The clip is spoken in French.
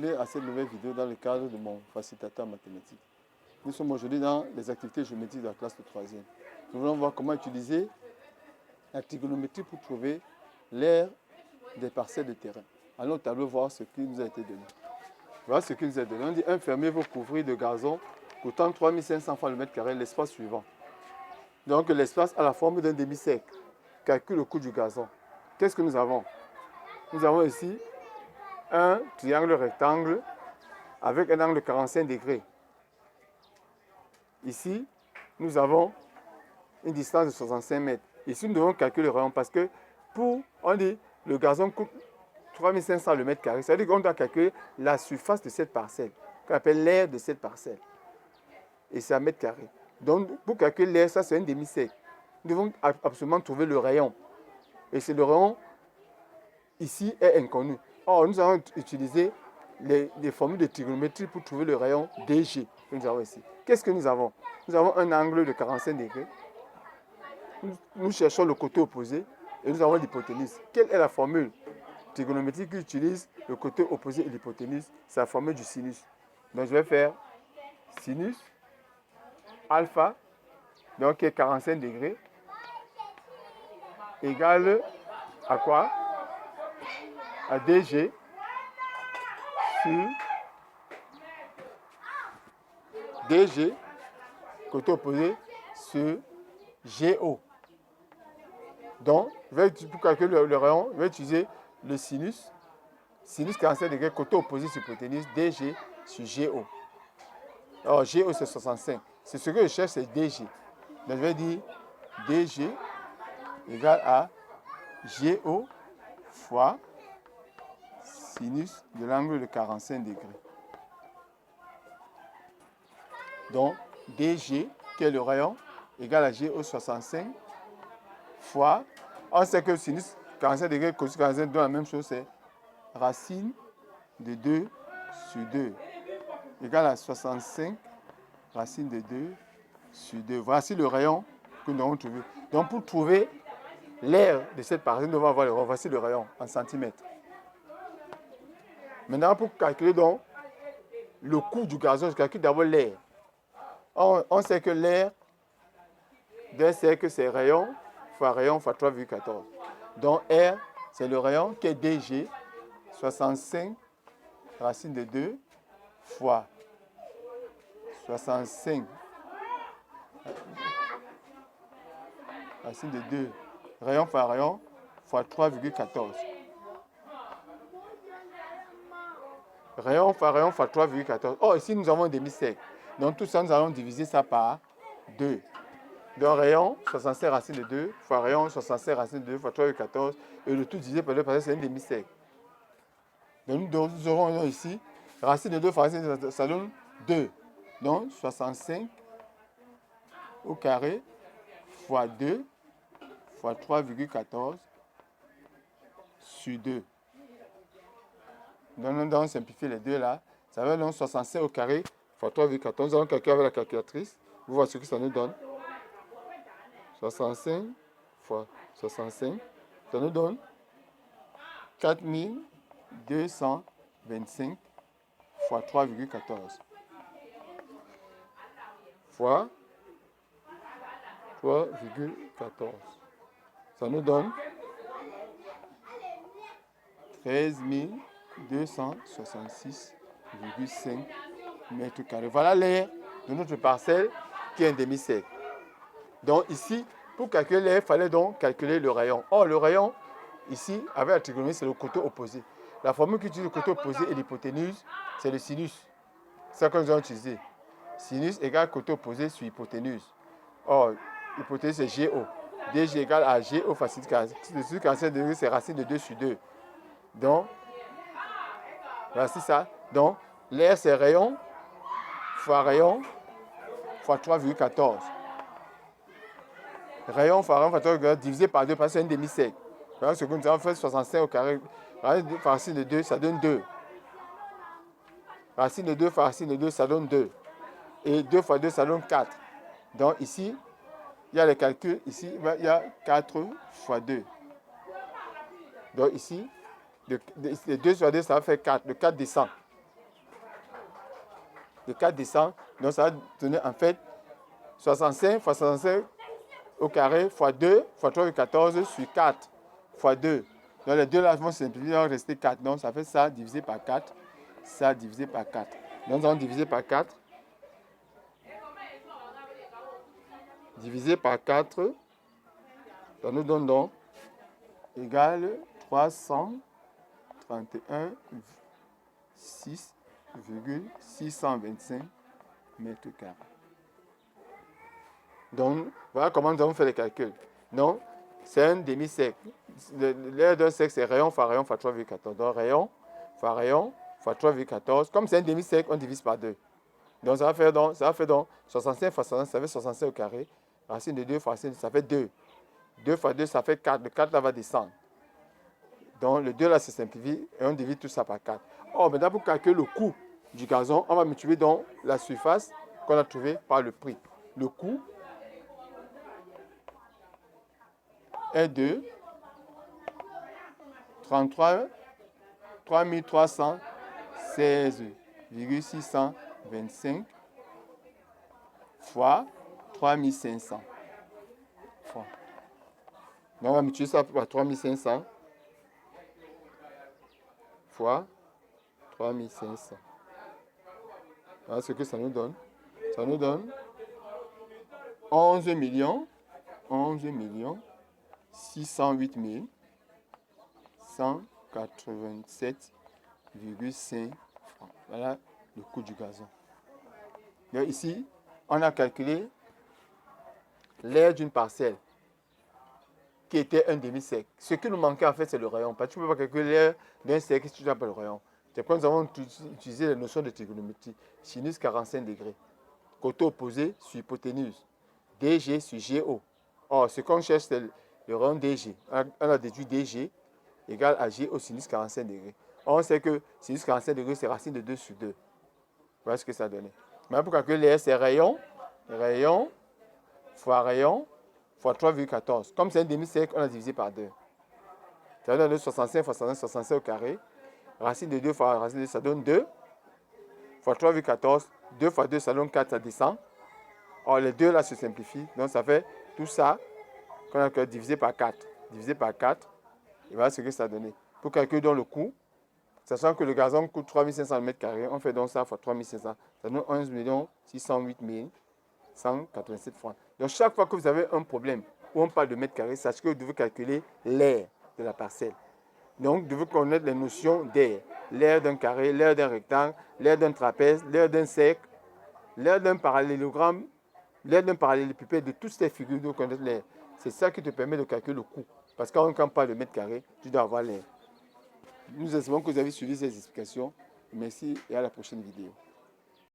rappeler à cette nouvelle vidéo dans le cadre de mon facilitateur mathématique. Nous sommes aujourd'hui dans les activités géométriques de la classe de 3e. Nous voulons voir comment utiliser la trigonométrie pour trouver l'aire des parcelles de terrain. Allons au tableau voir ce qui nous a été donné. Voilà ce qui nous a donné. On dit un fermier veut couvrir de gazon coûtant 3500 francs le mètre carré l'espace suivant. Donc l'espace a la forme d'un demi-cercle. Calcule le coût du gazon. Qu'est-ce que nous avons? Nous avons ici un triangle rectangle avec un angle de 45 degrés. Ici, nous avons une distance de 65 mètres. Ici, nous devons calculer le rayon parce que on dit le gazon coûte 3500 le mètre carré. Ça veut dire qu'on doit calculer la surface de cette parcelle, qu'on appelle l'aire de cette parcelle. Et c'est un mètre carré. Donc, pour calculer l'aire, ça c'est un demi-cercle. Nous devons absolument trouver le rayon. Et c'est le rayon ici est inconnu. Or, nous allons utiliser les formules de trigonométrie pour trouver le rayon DG que nous avons ici. Qu'est-ce que nous avons? Nous avons un angle de 45 degrés. Nous cherchons le côté opposé et nous avons l'hypoténuse. Quelle est la formule trigonométrique qui utilise le côté opposé et l'hypoténuse? C'est la formule du sinus. Donc, je vais faire sinus alpha, donc qui est 45 degrés, égale à quoi? À DG sur DG, côté opposé, sur GO. Donc, pour calculer le rayon, je vais utiliser le sinus. Sinus 45 degrés, côté opposé sur hypoténuse, DG sur GO. Alors, GO c'est 65. C'est ce que je cherche, c'est DG. Donc, je vais dire DG égale à GO fois sinus de l'angle de 45 degrés. Donc, DG, qui est le rayon, égale à GO 65 fois, on sait que le sinus 45 degrés, cosine 45 donne la même chose, c'est racine de 2 sur 2 égale à 65 racine de 2 sur 2. Voici le rayon que nous avons trouvé. Donc, pour trouver l'aire de cette parcelle, nous devons avoir le rayon. Voici le rayon en centimètres. Maintenant, pour calculer donc le coût du gazon, je calcule d'abord l'aire. On sait que l'aire d'un cercle, c'est rayon fois 3,14. Donc, R, c'est le rayon qui est DG, 65 racine de 2 fois 65 racine de 2, rayon fois 3,14. Rayon fois 3,14. Oh, ici, nous avons un demi-cercle. Donc, tout ça, nous allons diviser ça par 2. Donc, rayon, 65 racine de 2, fois rayon, 65 racine de 2, fois 3,14. Et le tout divisé par 2, parce que c'est un demi-cercle. Donc, nous aurons ici, racine de 2 fois racine de 2, ça donne 2. Donc, 65 au carré fois 2 fois 3,14 sur 2. Donc, nous allons simplifier les deux là. Ça va donc 65 au carré fois 3,14. Nous allons calculer avec la calculatrice. Vous voyez ce que ça nous donne. 65 fois 65. Ça nous donne 4225 fois 3,14. Fois 3,14. Ça nous donne 13 266,5 mètres carrés. Voilà l'aire de notre parcelle qui est un demi-cercle. Donc ici, pour calculer l'aire, il fallait donc calculer le rayon. Or, le rayon, ici, avec la trigonométrie, c'est le côté opposé. La formule qui utilise le côté opposé et l'hypoténuse, c'est le sinus. C'est ça que nous allons utiliser. Sinus égale côté opposé sur hypoténuse. Or, hypoténuse, c'est GO. DG égale à GO fois sinus 45 degrés, c'est racine de 2 sur 2. Donc, voici ça. Donc, l'aire, c'est rayon fois 3,14. Rayon fois 3,14 divisé par 2 parce que c'est un demi-cercle. Voilà ce que nous avons fait 65 au carré. Racine de 2, ça donne 2. Racine de 2 fois racine de 2, ça donne 2. Et 2 fois 2, ça donne 4. Donc ici, il y a les calculs. Ici, il y a 4 fois 2. Donc ici, de 2 sur 2, ça va faire 4. Le 4 descend. de 4 descend. Donc ça va donner en fait 65 fois 65 au carré fois 2 fois 3,14 sur 4 fois 2. Donc les deux là vont simplifier, il va rester 4. Donc ça fait ça divisé par 4. Ça divisé par 4. Donc nous allons diviser par 4. Divisé par 4. Ça nous donne donc égale 331,625 mètres carrés. Donc, voilà comment nous avons fait les calculs. Donc, c'est un demi-cercle. L'aire d'un cercle, c'est rayon fois 3,14. Donc, rayon fois 3,14. Comme c'est un demi-cercle, on divise par 2. Donc, ça va faire donc 65 fois 65, ça fait 65 au carré. Racine de 2 fois racine, ça fait 2. 2 fois 2, ça fait 4. Le 4 là va descendre. Donc, le 2 là se simplifie et on divise tout ça par 4. Or, maintenant, pour calculer le coût du gazon, on va multiplier donc la surface qu'on a trouvée par le prix. Le coût est de 3316,625 fois 3500 fois. Donc, on va multiplier ça par 3500 fois 3500. Voilà ce que ça nous donne. Ça nous donne 11 608 187,5 francs. Voilà le coût du gazon. Donc ici, on a calculé l'aire d'une parcelle qui était un demi-cercle. Ce qui nous manquait en fait, c'est le rayon. Parce que tu ne peux pas calculer l'aire d'un cercle si tu n'as pas le rayon. C'est pourquoi nous avons utilisé les notions de trigonométrie. Sinus 45 degrés. Côté opposé sur hypoténuse. DG sur GO. Or, ce qu'on cherche, c'est le rayon DG. On a déduit DG égale à G au sinus 45 degrés. Or, on sait que sinus 45 degrés, c'est racine de 2 sur 2. Voilà ce que ça donnait. Maintenant, pour calculer l'air, c'est rayon fois 3,14. Comme c'est un demi-cercle, on a divisé par 2. Ça donne 65 fois 65 au carré. Racine de 2 fois racine de 2, ça donne 2. Fois 3,14. 2 fois 2, ça donne 4, ça descend. Or, les deux là se simplifient. Donc, ça fait tout ça qu'on a divisé par 4. Divisé par 4. Et voilà ce que ça donnait. Pour calculer donc le coût, sachant que le gazon coûte 3500 m², on fait donc ça fois 3500. Ça donne 11 608 187 francs. Donc, chaque fois que vous avez un problème où on parle de mètre carré, sachez que vous devez calculer l'aire de la parcelle. Donc, vous devez connaître les notions d'aire. L'aire d'un carré, l'aire d'un rectangle, l'aire d'un trapèze, l'aire d'un cercle, l'aire d'un parallélogramme, l'aire d'un parallélépipède, de toutes ces figures, vous devez connaître l'aire. C'est ça qui te permet de calculer le coût. Parce que quand on parle de mètre carré, tu dois avoir l'aire. Nous espérons que vous avez suivi ces explications. Merci et à la prochaine vidéo.